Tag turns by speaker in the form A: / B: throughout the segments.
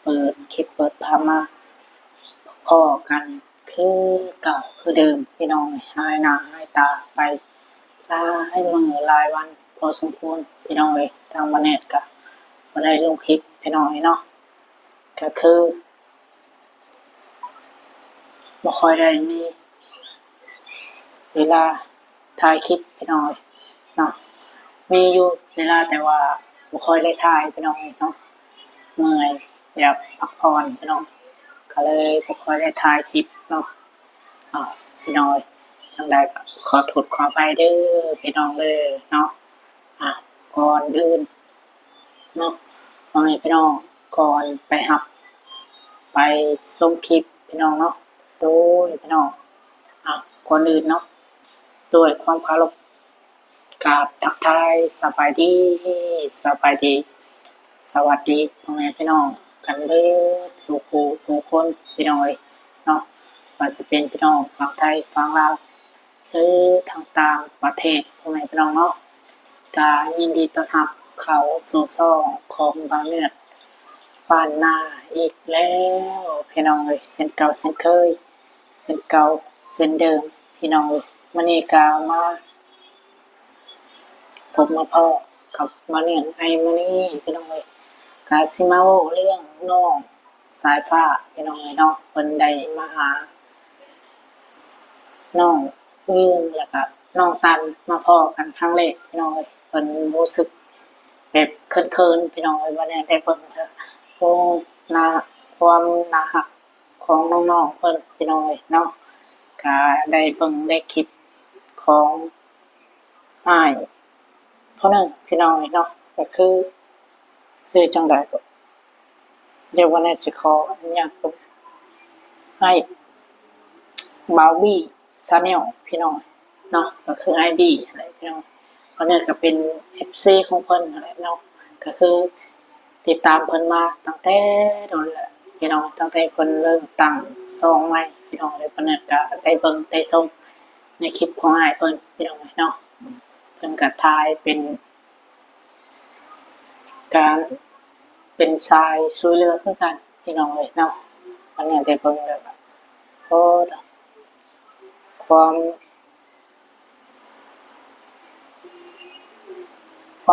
A: เปิดคลิปเปิดภาพมาพ้อกันคือเก่าคือเดิมพี่น้องหายหน้าหายตาไปหลายมื้อหลายวันพอสมควรพี่น้องทางบ้านแนตก็บ่ได้ลงคลิปพี่น้องเนาะก็คือบ่ค่อยได้มีเวลาถ่ายคลิปพี่น้องเนาะมีอยู่เวลาแต่ว่าบ่ค่อยได้ถ่ายพี่น้องเนาะเมื่อยอยากพักผ่อนพี่น้องก็เลยบ่ค่อยได้ถ่ายคลิปเนาะพี่น้องจังใดก็ขอโทษขออภัยเด้อพี่น้องเด้อเนาะก่อนอื่นเนาะว่าไงพี่น้องก่อนไปรับไปส่งคลิปพี่น้องเนาะโดยพี่น้องก่อนอื่นเนาะด้วยความเคารพกับทักทายสบายดีสบายดีสวัสดีพ่อแม่พี่น้องกันเด้อสู่ผู้สู่คนพี่น้องเนาะว่าจะเป็นพี่น้องฝั่งไทยฝั่งลาวหรือทางต่างประเทศพ่อแม่พี่น้องเนาะก็ยินดีต้อนรับเข้าสู่ช่องของบ่าวเนือดบ้านนาอีกแล้วพี่น้องเส้นเก่าเส้นเคยเส้นเก่าเส้นเดิมพี่น้องมื้อนี้ก็มาผมมาพ้อกับบ่าวเนือดมื้อนี้พี่น้องก็สิมาเว้าเรื่องน้องสายฟ้าพี่น้องเนาะเพิ่นได้มาหาน้องวิวแล้วก็น้องตันมาพ้อกันครั้งแรกพี่น้องเพิ่นรู้สึกแบบเขินๆพี่น้องบ่ได้เบิ่งเด้อโอ้น่าความน่ารักของน้องๆเพิ่นพี่น้องเนาะก็ได้เบิ่งได้คลิปของอ้ายผู้นึงพี่น้องเนาะก็คือชื่อจังใดก็เดี๋ยววันนี้สิขออนุญาตให้บาวบี้ชาแนลพี่น้องเนาะก็คือ IB อะไรพี่น้องเพราะนั่นก็เป็น FC ของเพิ่นอะไรเนาะก็คือติดตามเพิ่นมาตั้งแต่โดนแหละพี่น้องตั้งแต่เพิ่นเริ่มตั้งช่องใหม่พี่น้องเลยเพิ่นก็ได้เบิ่งได้ชมในคลิปของอ้ายเพิ่นพี่น้องเนาะเพิ่นก็ถ่ายเป็นการเป็นชายช่วยเหลือคือกันพี่น้องเนาะอันนี้ได้เบิ่งแล้วก็โอ้ควา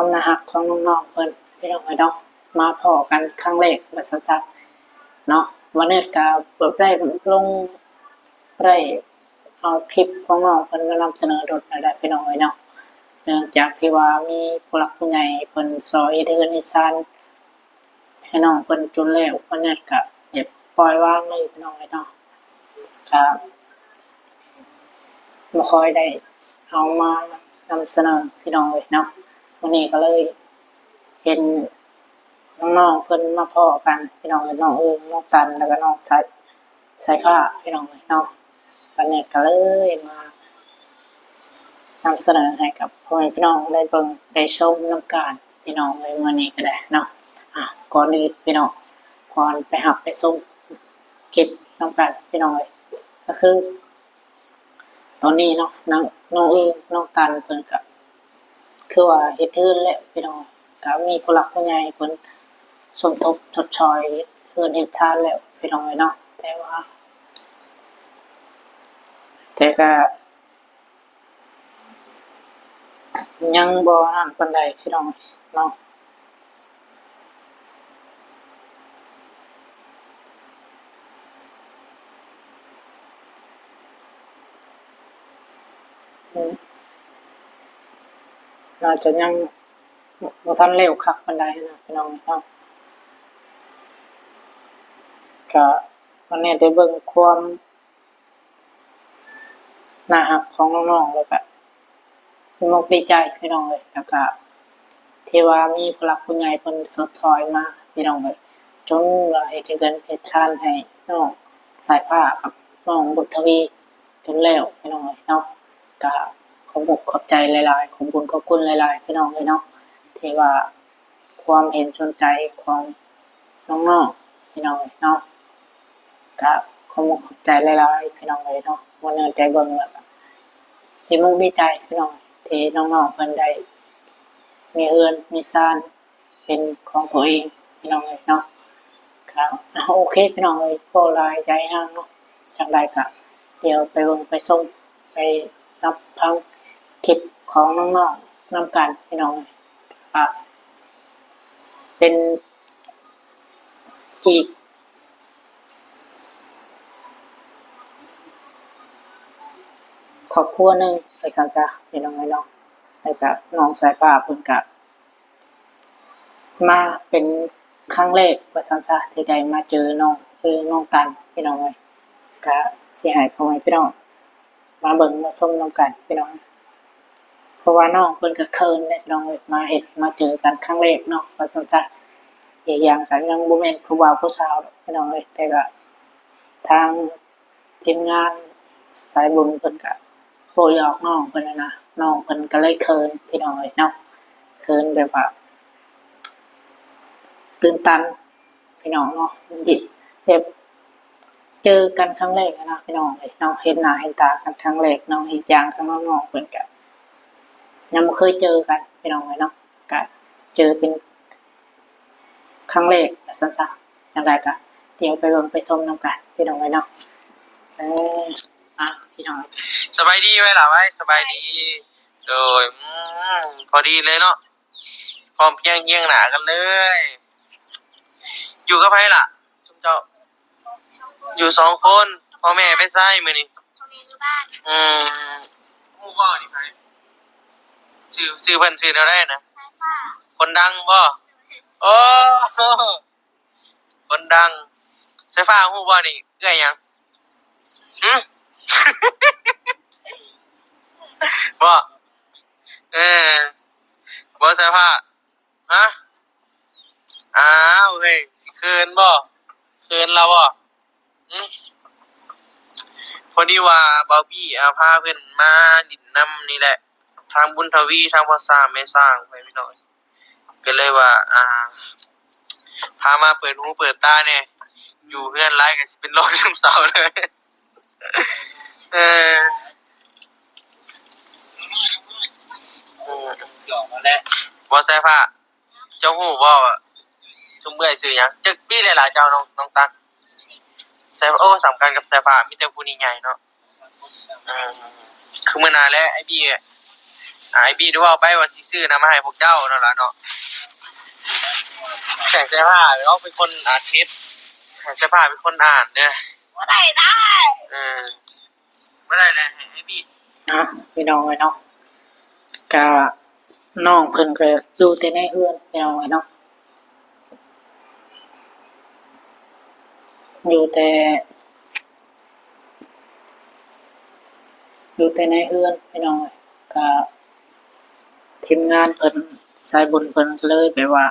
A: มน่ารักของน้องๆเพิ่นพี่น้องเนาะมาพ้อกันครั้งแรกว่าซั่นซะเนาะวันนี้ก็ได้ลงได้เอาคลิปของน้องเพิ่นมานำเสนอโดดนั่นแหละพี่น้องเนาะเนื่องจากที่ว่ามีผู้หลักผู้ใหญ่เพิ่นซอยเฮ็ดเรือนเฮ็ดชานให้น้องเพิ่นจนแล้ววันนี้ก็อยากปล่อยวางเลยพี่น้องเนาะก็บ่ค่อยได้เอามานำเสนอพี่น้องเนาะวันนี้ก็เลยเห็นน้องๆเพิ่นมาพ้อกันพี่น้องน้องน้องตันแล้วก็น้องสายฟ้าพี่น้องเนาะวันนี้ก็เลยมานำเสนอให้กับพ่อแม่พี่น้องได้เบิ่งได้ชมนำกันพี่น้องมื้อนี้ก็ได้เนาะก่อนอื่นพี่น้องก่อนไปรับไปชมคลิปนำกันพี่น้องก็คือตอนนี้เนาะน้องน้องตันเพิ่นก็คือว่าเฮ็ดเรือนแล้วพี่น้องก็มีผู้หลักผู้ใหญ่เพิ่นสมทบชดเชยเรือนเฮ็ดชานแล้วพี่น้องเนาะแต่ก็ยังบ่นั่นปานใดพี่น้องเนาะน่าจะยังบ่ทันแล้วคักปานใดนะพี่น้องเนาะก็วันนี้ได้เบิ่งความน่ารักของน้องๆแล้วก็มกดีใจพี่น้องแล้วก็ที่ว่ามีผู้หลักผู้ใหญ่เพิ่นสดช่วยมาพี่น้องจนว่าเฮ็ดเรือนเฮ็ดชานให้น้องสายฟ้ากับน้องบุญทวีจนแล้วพี่น้องเนาะก็ขอบอกขอบใจหลายๆขอบคุณหลายๆพี่น้องเนาะที่ว่าความเห็นสนใจของน้องๆพี่น้องเนาะก็ขอบอกขอบใจหลายๆพี่น้องเนาะวันนี้ได้เบิ่งแล้วที่มุกดีใจพี่น้องที่น้องๆเพิ่นได้มีเรือนมีชานเป็นของตัวเองพี่น้องเนาะก็ โอเคพี่น้องเลยโปรลายใจห้างเนาะจังไรกะเดี๋ยวไปลงไปส่งไปรับพังคลิปของน้องๆนำกันพี่น้องอ่ะเป็นอีกครอบครัวหนึ่งไปสันจ้ะพี่น้องเนาะแล้วก็น้องสายป่าเพิ่นกะมาเป็นครั้งแรกว่าสันจ้ะที่ได้มาเจอน้องคือน้องตันพี่น้องเลยก็สิให้พ่อแม่พี่น้องมาเบิ่งมาชมนำกันพี่น้องเพราะว่าน้องเพิ่นก็เคินเด้น้องเอ้ยมาเฮ็ดมาเจอกันครั้งแรกเนาะว่าซั่นจ้ะอีกอย่างก็ยังบ่แม่นผู้บ่าวผู้สาวดอกพี่น้องเอ้ยแต่ก็ทางทีมงานสายบุญเพิ่นก็โปรยออกน้องเพิ่นนะน้องเพิ่นก็เลยเคินพี่น้องเอ้ยเนาะเคินแบบว่าตื่นตันพี่น้องเนาะดิแบบเจอกันครั้งแรกนะพี่น้องเอ้ยเนาะเห็นหน้าเห็นตากันครั้งแรกเนาะอีกอย่างข้างน้องเพิ่นก็ยังไม่เคยเจอกันพี่น้องเลยเนาะก็เจอเป็นครั้งแรกสั้นๆจังไรก็เดี๋ยวไปเบิ่งไปชมนำกันพี่น้องเลยเนาะเออพี่น้อง
B: สบายดีไหมล่ะไว้สบายดีโดยพอดีเลยเนาะพร้อมเพียงเฮียงหนากันเลย อยู่กับใครล่ะชุมเจ้าอยู่2 คนพ่อแม่ไปไสมื้อนี้พ่อแม่อยู่บ้านฮู้บ่นี่ไผชื่อเพิ่นชื่อแนวใดนะคนดังบ่โอ้คนดังไสฟ้าฮู้บ่นี่เอื้อยหยังหึ บ่เออบ่ไสฟ้าฮะอ้าวเฮ้ยสิเขินบ่เขินแล้วบ่พอดีว่าบาวบี้พาเพิ่นมาดินน้ำนี่แหละทางบุญทวีทางพ่อสร้างแม่สร้างไปพี่น้อยก็เลยว่าพามาเปิดหูเปิดตาเนี่ยอยู่เฮือนหลายก็สิเป็นโรคซึมเศร้าเลยเออมาแล้วบ่ใส่ผ้าเจ้าฮู้บ่ว่าซุมเมื่อยชื่อหยังจักปีเลยล่ะเจ้าน้องตักใส่โอ้สำคัญกับใส่ผ้ามีแต่ผู้นี้ใหญ่เนาะคือมื้อหน้าแล้วไอ้บี้ดูว่าไปว่าสิซื้อน้ำมาให้พวกเจ้านั่นล่ะเนาะแต่งเสื้อผ้าเราเป็นคนอ่านคลิปแต่งเสื้อผ้าเป็นคนอ่านเด้อบ่ได้บ่ได้แหละให้บี้
A: พี่น้องเลยเนาะก็น้องเพิ่นก็อยู่แต่ในเฮือนพี่น้องเลยเนาะอยู่แต่ในเฮือนพี่น้องก็ทีมงานเพิ่นสายบุญเพิ่นก็เลยแบบว่า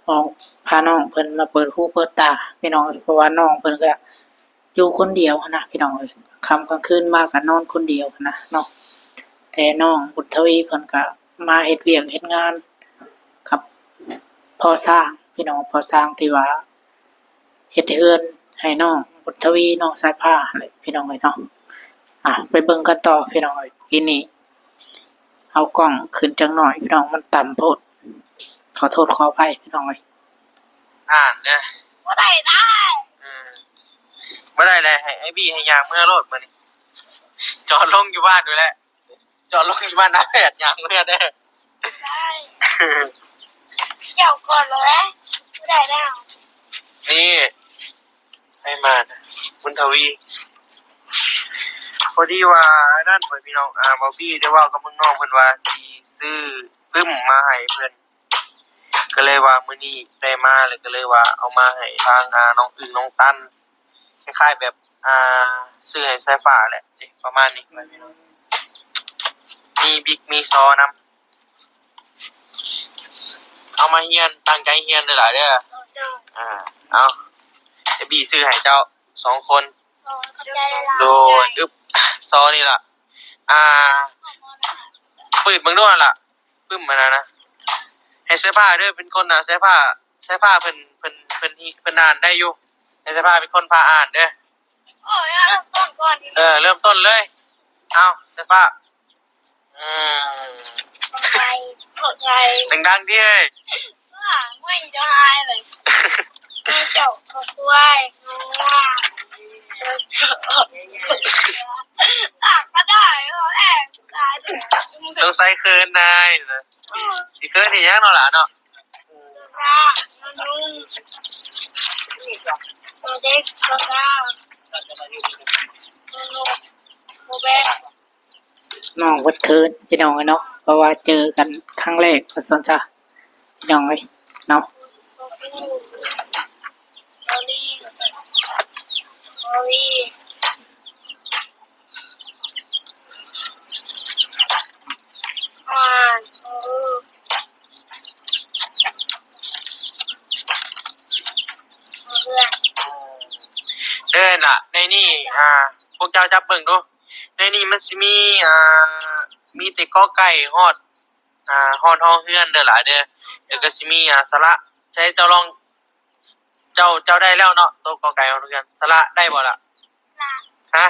A: ออกพาน้องเพิ่นมาเปิดหูเปิดตาพี่น้องเพราะว่าน้องเพิ่นก็อยู่คนเดียวนะพี่น้องค่ำกลางคืนมาก็นอนคนเดียวนะเนาะแต่น้องบุญทวีเพิ่นก็มาเฮ็ดเวียกเฮ็ดงานกับพ่อสร้างพี่น้องพ่อสร้างที่ว่าเฮ็ดเฮือนให้น้องบุญทวีน้องสายผ้าเลยพี่น้องเนาะไปเบิ่งกันต่อพี่น้องทีนี้เอากล้องขึ้นจังหน่อยพี่น้องมันต่ำโพดขอโทษขออภัยพี่น้อง
B: อ่านเด้อบ่ได้บ่ได้เลยให้ไอ้บี้ให้ยางเมื่อโลดมื้อนี้จอดลงอยู่บ้านด้วยแหละจอดลงอยู่บ้านนะแดดยางเมื่อเด้อได้เดี๋ยวก่อนเลยบ่ได้แล้วนี่ให้มาบุญทวีพอดีว่านั่นเพิ่นพี่น้องบอบบี้ได้ว่ากับมึงน้องเพิ่นว่าสิซื้อปึ้มมาให้เพิ่นก็เลยว่ามื้อนี้ได้มาเลยก็เลยว่าเอามาให้ทางน้องอึ่งน้องตันคล้ายๆแบบซื้อให้สายฟ้าแหละประมาณนี้พี่น้องมีบิ๊กมีซอนำเอามาเฮียนตั้งใจเฮียนเด้อล่ะเด้อเอาไอ้บี้ซื้อให้เจ้า2 คนโดยซอนี่ล่ะปืดมึงด้วยล่ะปึ้มมานะให้เสื้อผ้าด้วยเป็นคนเสื้อผ้าเพิ่นอ่านได้อยู่ให้เสื้อผ้าเป็นคนพาอ่านเด้อโอ้ยเริ่มต้นก่อนเริ่มต้นเลยเอาเสื้อผ้าเข้าใจดังๆดิเฮ้ยไม่ได้เลย
C: เจ้าก็ช่วยงัวเจ้าก็ได้แอบตายเลย
B: สงสัยเคินนายนะสิเคินนี่ยังเนาะล่ะเนาะ
C: จ้านุ่งตัวเด็กตัวจ้านุ่งโมเบล
A: น้องวัดเคินพี่น้องเนาะเพราะว่าเจอกันครั้งแรกก็สนจ้ะพี่น้องเลยเนาะ
C: โอลี่โอลี่อ่านเพื่อน
B: เดินล่ะในนี่พวกเจ้าจับเบิ่งดูในนี่มันสิมีมีแต่กอไก่ฮอดฮอดห้องเฮือนเด้อล่ะเด้อเดี๋ยวก็สิมีสระใช้เจ้าลองเจ้าได้แล้วเนาะตัวกอไก่ฮอดเฮือนสระได้บ่ล่ะ
C: ลา
B: ฮะ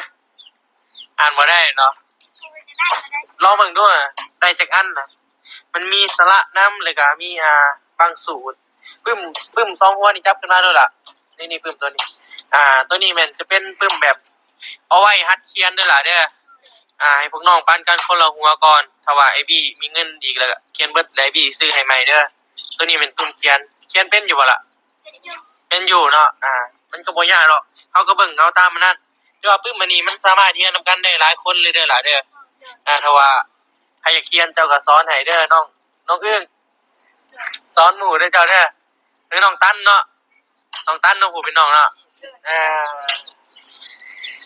B: อ่านบ่ได้เนาะ
C: คิดว่าจะได้ก็ได้
B: ลองเบิ่งดูน่ะได้จักอันน่ะมันมีสระน้ำเลยก็มีบางสูตรปึ้ม2หัวนี่จับขึ้นมาด้วยล่ะนี่ปึ้มตัวนี้ตัวนี้มันจะเป็นปึ้มแบบเอาไว้หัดเขียนด้วยล่ะเด้อให้พวกน้องปั้นกันคนละหัวก่อนถ้าว่าไอ้บี้มีเงินอีกแล้วก็เขียนเบิดแล้วไอ้บี้ซื้อให้ใหม่เด้อตัวนี้เป็นปึ้มเขียนเป็นอยู่บ่ล่ะเป็นอยู่เนาะมันก็บ่ยากหรอกเฮาก็เบิ่งเอาตามมันนั่นแต่ว่าปึ้มอันนี้มันสามารถเรียนนำกันได้หลายคนเลยเด้อล่ะเด้อถ้าว่าใครอยากเขียนเจ้าก็สอนให้เด้อน้องอึ้งสอนหมู่เด้อเจ้าเด้อหรือน้องตั้นเนาะน้องตั้นน้องผู้เป็นน้องเนาะ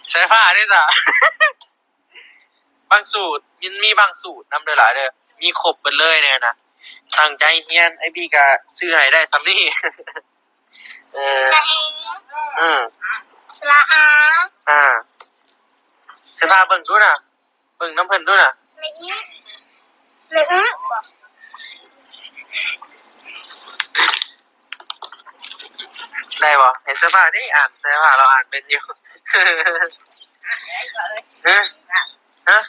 B: ใช้ผ้าด้วยจ้ะ บางสูตรมีบางสูตรนำเด้อล่ะเด้อมีครบเบิดเลยเนี่ยนะตั้งใจเรียนไอ้บี้ก็ซื้อให้ได้ซำนี้
C: ละเอละอา
B: ใช้ผ้าเบิ่งดูน่ะเบิ่งน้ำเพิ่นดูน่ะ
C: ละอีละอึบอก
B: ได้บ่เห็นเสื้อผ้าได้อ่านเสื้อผ้าเราอ่านเป็นอยู่ ฮะ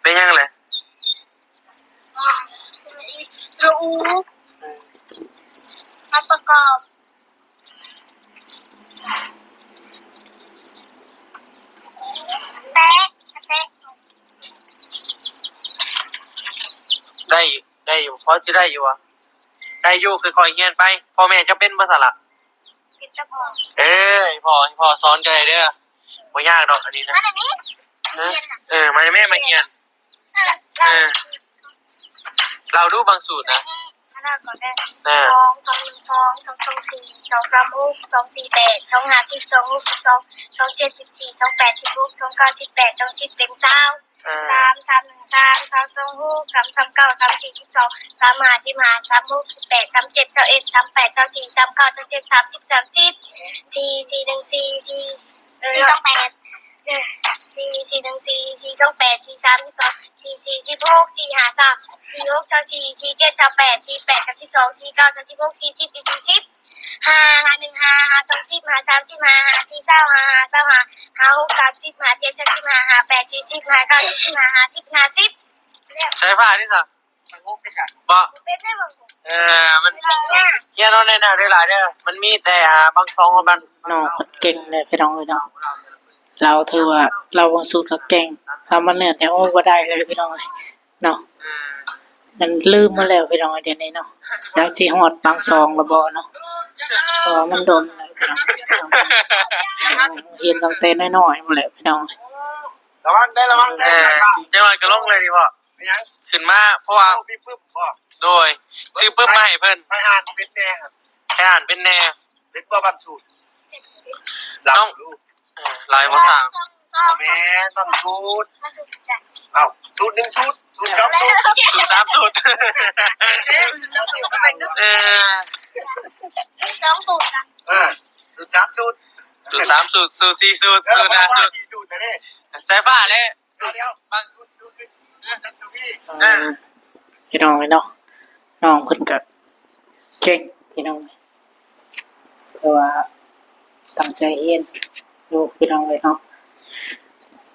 B: เป็นยังเลย
C: ละอูมาประกอบแตะแตะ
B: ได้อยู่พอสิได้อยู่อ่ะได้อยู่คือคอยเรียนไปพ่อแม่จะเป็นภาษาละ
C: ปิดตะพอ
B: พ่อสอนกันเลยเด้อบ่ยากดอกอันนี้นะ
C: มาแต่นี้
B: มาแม่มาเรียนเราดูบางสูตรนะ
C: น่าก่อนได้
B: อ่า
C: 2 2 1 2 2 4 2 3 6 2 4 8 2 5 10 2 6 2 2 7 14 2 8 16 2 9 18 2 10เป็น20 3 3 1 3 3 2 6 3 3 9 3 4 12 3 5 15 3 6 18 3 7 21 38 24 39 37 30 30 4 4 1 4 4 4 2 84 4 1 4 4 2 8 4 3 2 4 4 16 4 5 3 4 6 4 4 7 8 4 8 32 4 9 36 4 10 40 5 5 1 5 5 2 10 5 3 10 5 5 4 5 5 5 5 6 30 5 7 35 5 8 40 5 9 45 50 50
B: ใช้ผ้าที่สักบ่
C: เป็นได้บ่
B: มันเขียนเอาในหน้าได้หลายเด้อมันมีแต่บางซองมัน
A: น้องคนเก่งเลยพี่น้องเลยเนาะเราถือว่าเราบางสูตรก็เก่งทำมันเนี่ยแต่ว่าบ่ได้เลยพี่น้องเลยเนาะมันลืมมาแล้วพี่น้องเดี๋ยวนี้เนาะแล้วสิฮอดบางซองละบ่เนาะเพราะว่ามันโดนเลยพี่น้องเรียนตั้งแต่น้อยๆหมดแล้วพี่น้อง
D: ระวังได้
B: จังหวะก็ลงเลยดีบ่
D: ไม่ยัง
B: ขึ้นมาเพราะว่า
D: เอาพี่ปึ๊บบอก
B: โดยซื้อปึ๊บมาให้เพิ่น
D: ให้อ่านเป็นแน่ครับ
B: แค่อ่านเป็นแน่
D: เป็นตัวบางสูตรหลังดู
B: หลายภาษา
D: แม่ต้องสูตรเอ้าสูตรหนึ่งสูตรสูตรสองสูตร
B: สูตร3สูตร
C: 2 สูตร
D: สูตรสามสูตร
B: สูตร3สูตรสูตร4สูตรสูตร5สูตร
D: สี่สูตรนะนี่
B: ใส่ฟ้าเลย
D: สูตรเดียวบางสูตรสูตรสูตรพี่
A: พี่น้องเลยเนาะน้องเพิ่นก็เก่งพี่น้องเพราะว่าตั้งใจเรียนดูพี่น้องเลยเนาะ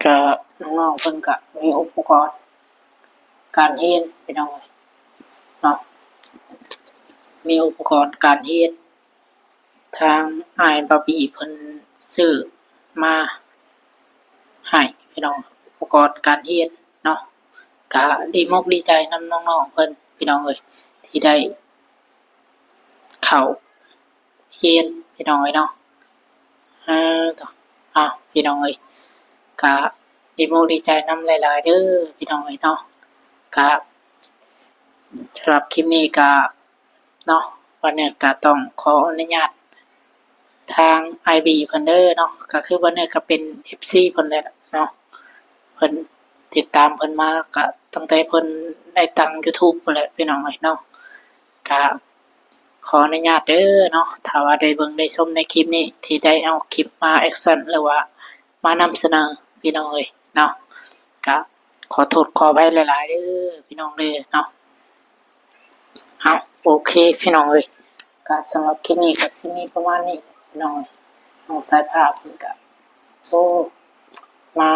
A: ก็น้องๆเพิ่นก็มีอุปกรณ์การเรียนพี่น้องเลยเนาะมีอุปกรณ์การเรียน างอ้ายบาบี้เพิ่นซื้อมาให้พี่น้องอุปกรณ์การเรียนเนาะก็ดีมกดีใจนำน้องๆเพิ่นพี่น้องเอ้ยที่ได้เข้าเรียนพี่น้องเอ้ยเนาะต่อพี่น้องเอ้ยก็ดีมกดีใจนำหลายๆเด้อพี่น้องเอ้ยเนาะก็สำหรับคลิปนี้ก็เนาะวันนี้ก็ต้องขออนุญาตทาง IB เพิ่นเด้อเนาะก็คือวันนี้ก็เป็น FC เพิ่นแหละเนาะเพิ่นติดตามเพิ่นมาก็ตั้งแต่เพิ่นได้ตั้ง YouTube พู้นแหละพี่น้องเอ้ยเนาะก็ขออนุญาตเด้อเนาะถ้าว่าได้เบิ่งได้ชมในคลิปนี้ที่ได้เอาคลิปมาแอกชั่นหรือว่ามานำเสนอพี่น้องเอ้ยเนาะก็ขอโทษขออภัยหลายๆเด้อพี่น้องเด้อเนาะโอเคพี่น้องเอ้ยก็สำหรับคลิปนี้ก็สิมีประมาณนี้พี่น้องน้องสายภาพเพิ่นก็มา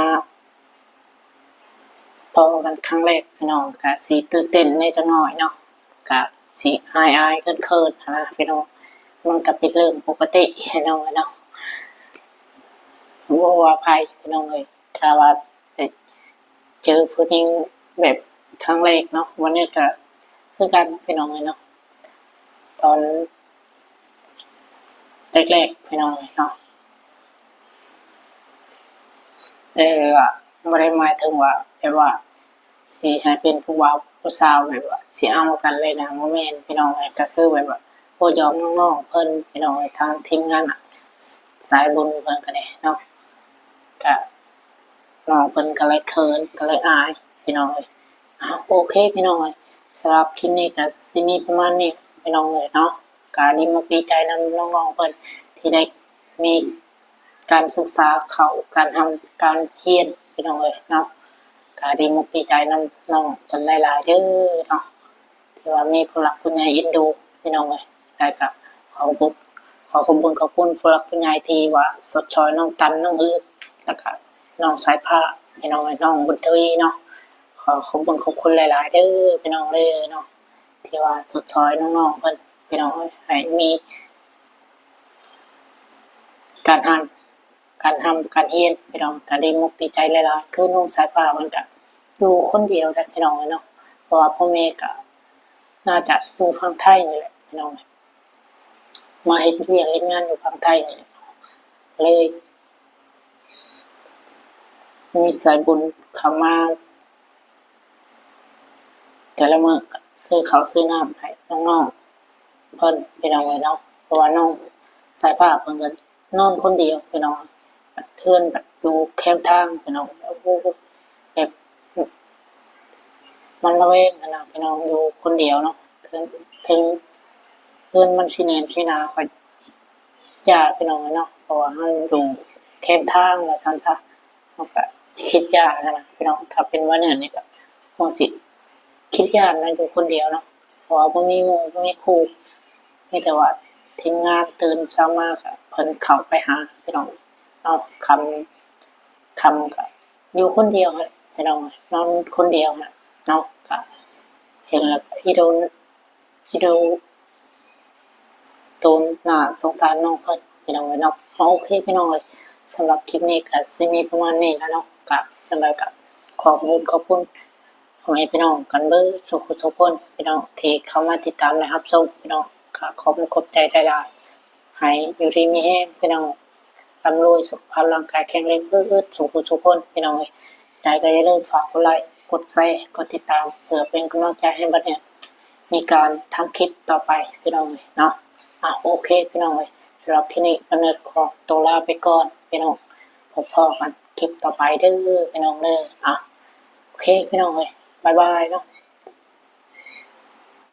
A: พอกันครั้งแรกพี่น้องก็สิตื่นเต้นในจักหน่อยเนาะก็สิอายๆเขินๆนะพี่น้องมันก็เป็นเรื่องปกติพี่น้องเนาะบ่ว่าภัยพี่น้องเอ้ยถ้าว่าได้เจอผู้หญิงแบบครั้งแรกเนาะวันนี้ก็คือกันพี่น้องเอ้ยเนาะตอนแรกๆพี่น้องเอ้ยเนาะแต่ว่าบ่ได้หมายถึงว่าแบบว่าสิให้เป็นผู้บ่าวผู้สาวแบบว่าสิเอากันเลยนะบ่แม่นพี่น้องเอ้ยก็คือแบบว่าโอ้ยอมน้องๆเพิ่นพี่น้องเอ้ยทางทีมงานสายบุญเพิ่นก็ได้เนาะก็น้องเพิ่นก็เลยเขินก็เลยอายพี่น้องเอ้ยโอเคพี่น้องเอ้ยสำหรับคลิปนี้ก็สิมีประมาณนี้พี่น้องเอ้ยเนาะก็ดีมากดีใจนำน้องๆเพิ่นที่ได้มีการศึกษาเข้าการทำการเรียนพี่น้องเอ้ยเนาะก็ดีมากดีใจนำน้องเพิ่นหลายๆเด้อเนาะที่ว่ามีผู้หลักผู้ใหญ่เอ็นดูพี่น้องเอ้ยแล้วก็ขอบคุณขอบคุณผู้หลักผู้ใหญ่ที่ว่าสดช่วยน้องตันน้องอื้อแล้วก็น้องสายผ้าพี่น้องเอ้ยน้องบุญทวีเนาะขอบคุณหลายๆเด้อพี่น้องเด้อเนาะที่ว่าสดช่วยน้องๆเพิ่นพี่น้องเอ้ยให้มีการอ่านการทำการเรียนพี่น้องก็ดีมุกดีใจหลายๆคือน้องสายฟ้ามันก็อยู่คนเดียวได้พี่น้องเนาะเพราะว่าพ่อแม่ก็น่าจะอยู่ฝั่งไทยนี่แหละพี่น้องมาเฮ็ดเวียกเฮ็ดงานอยู่ฝั่งไทยนี่เลยมีสายบุญเข้ามาแต่ละมื้อก็ซื้อข้าวซื้อน้ำให้น้องๆเพิ่นพี่น้องเนาะเพราะว่าน้องสายฟ้าเพิ่นก็นอนคนเดียวพี่น้องเพื่อนแบบอยู่แคมป์ทางพี่น้องโอ้โหแบบมันระแวงขนาดพี่น้องอยู่คนเดียวเนาะถึงเพื่อนมันสิแน่นสินาค่อยย่าพี่น้องเนาะเพราะว่ามันอยู่แคมป์ทางว่าซั่นซะมันก็สิคิดยากนะพี่น้องถ้าเป็นวันอื่นนี่ก็คงสิคิดยากนะอยู่คนเดียวเนาะเพราะว่าบ่มีหมู่บ่มีครูมีแต่ว่าทีมงานตื่นเช้ามาก็เพิ่นเข้าไปหาพี่น้องเอาคำก็อยู่คนเดียวครับพี่น้องนอนคนเดียวนะเนาะก็เห็นแล้วอีโดน่าสงสารน้องเพิ่นพี่น้องเนาะโอเคพี่น้องสำหรับคลิปนี้ก็สิมีประมาณนี้นะเนาะก็จังไดก็ขอบคุณพ่อแม่พี่น้องกันเบิดทุกคนพี่น้องที่เข้ามาติดตามและรับชมพี่น้องก็ขอบใจหลายๆให้อยู่ดีมีแรงพี่น้องร่ำรวยสุขภาพร่างกายแข็งแรงเบิดทุกคนพี่น้องได้ก็อย่าลืมฝากกดไลค์กดแชร์กดติดตามเพื่อเป็นกำลังใจให้บัดเนี่ยมีการทำคลิปต่อไปพี่น้องเนาะโอเคพี่น้องสำหรับคลิปนี้บันเนิดขอตัวลาไปก่อนพี่น้องพบกันคลิปต่อไปเด้อพี่น้องเด้อโอเคพี่น้องบ๊ายบายเนาะ